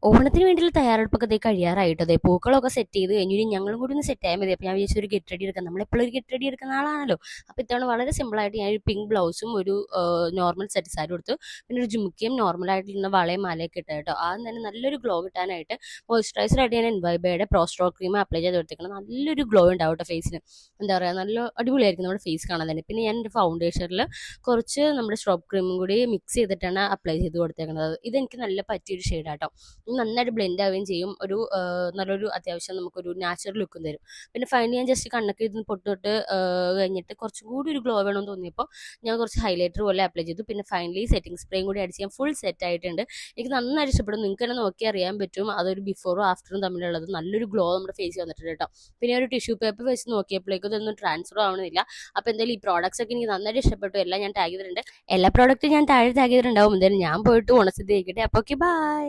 ഓണത്തിന് വേണ്ടിയുള്ള തയ്യാറെടുപ്പൊക്കെ ദേ കഴിയാറായിട്ടോ. ദേ പൂക്കളൊക്കെ സെറ്റ് ചെയ്ത് കഴിഞ്ഞു. ഇനി ഞങ്ങളും കൂടി ഒന്ന് സെറ്റ് ആയാൽ മതി. അപ്പോൾ ഞാൻ വിചാരിച്ചു ഒരു ഗെറ്റ് റെഡി എടുക്കാം. നമ്മളെപ്പോഴും ഒരു ഗെറ്റ് റെഡി എടുക്കുന്ന ആളാണല്ലോ. അപ്പോൾ ഇത്തവണ വളരെ സിമ്പിളായിട്ട് ഞാൻ ഒരു പിങ്ക് ബ്ലൗസും ഒരു നോർമൽ സെറ്റ് സാരി കൊടുത്തു. പിന്നെ ഒരു ജുമുക്കയും നോർമലായിട്ടുള്ള വളയും മാലയൊക്കെ ഇട്ടു കേട്ടോ. ആദ്യം തന്നെ നല്ലൊരു ഗ്ലോ കിട്ടാനായിട്ട് മോയ്സ്ചറൈസറായിട്ട് ഞാൻ എൻവൈബയുടെ പ്രോസ്ട്രോ ക്രീം അപ്ലൈ ചെയ്ത് കൊടുത്തേക്കണം. നല്ലൊരു ഗ്ലോ ഉണ്ടാവും കേട്ടോ ഫേസിന്. എന്താ പറയുക, നല്ല അടിപൊളിയായിരിക്കും നമ്മുടെ ഫേസ് കാണാൻ തന്നെ. പിന്നെ ഞാൻ എൻ്റെ ഫൗണ്ടേഷനിൽ കുറച്ച് നമ്മുടെ സ്ട്രോപ്പ് ക്രീമും കൂടി മിക്സ് ചെയ്തിട്ടാണ് അപ്ലൈ ചെയ്ത് കൊടുത്തേക്കുന്നത്. ഇതെനിക്ക് നല്ല പറ്റിയൊരു ഷെയ്ഡാട്ടോ. നന്നായിട്ട് ബ്ലെൻഡ് ആവുകയും ചെയ്യും. ഒരു നല്ലൊരു അത്യാവശ്യം നമുക്കൊരു നാച്ചുറൽ ലുക്കും തരും. പിന്നെ ഫൈനലി ഞാൻ ജസ്റ്റ് കണ്ണൊക്കെ ഇരുന്ന് പൊട്ടിട്ട് കഴിഞ്ഞിട്ട് കുറച്ചും കൂടി ഒരു ഗ്ലോ വേണമെന്ന് തോന്നിയപ്പോൾ ഞാൻ കുറച്ച് ഹൈലൈറ്റർ പോലെ അപ്ലൈ ചെയ്തു. പിന്നെ ഫൈനലി സെറ്റിംഗ് സ്പ്രേയും കൂടി അടിച്ച് ഞാൻ ഫുൾ സെറ്റ് ആയിട്ടുണ്ട്. എനിക്ക് നന്നായിട്ട് ഇഷ്ടപ്പെടും. നിങ്ങൾക്ക് തന്നെ നോക്കി അറിയാൻ പറ്റും അതൊരു ബിഫോറും ആഫ്റ്ററും തമ്മിലുള്ളത്. നല്ലൊരു ഗ്ലോ നമ്മുടെ ഫേസിൽ വന്നിട്ടുണ്ട് കേട്ടോ. പിന്നെ ഒരു ടിഷ്യൂ പേപ്പർ വെച്ച് നോക്കിയപ്പോഴേക്കും ഇതൊന്നും ട്രാൻസ്ഫർ ആവണമെന്നില്ല. അപ്പോൾ എന്തായാലും ഈ പ്രോഡക്ട്സ് ഒക്കെ എനിക്ക് നന്നായിട്ട് ഇഷ്ടപ്പെട്ടു. എല്ലാം ഞാൻ ടാഗ് ചെയ്തിട്ടുണ്ട്. എല്ലാ പ്രോഡക്റ്റും ഞാൻ താഴെ ടാഗ് ചെയ്തിട്ടുണ്ടാവും. എന്തായാലും ഞാൻ പോയിട്ട് ഉണസിദ്ധ കഴിക്കട്ടെ. അപ്പോൾ ഓക്കെ, ബൈ.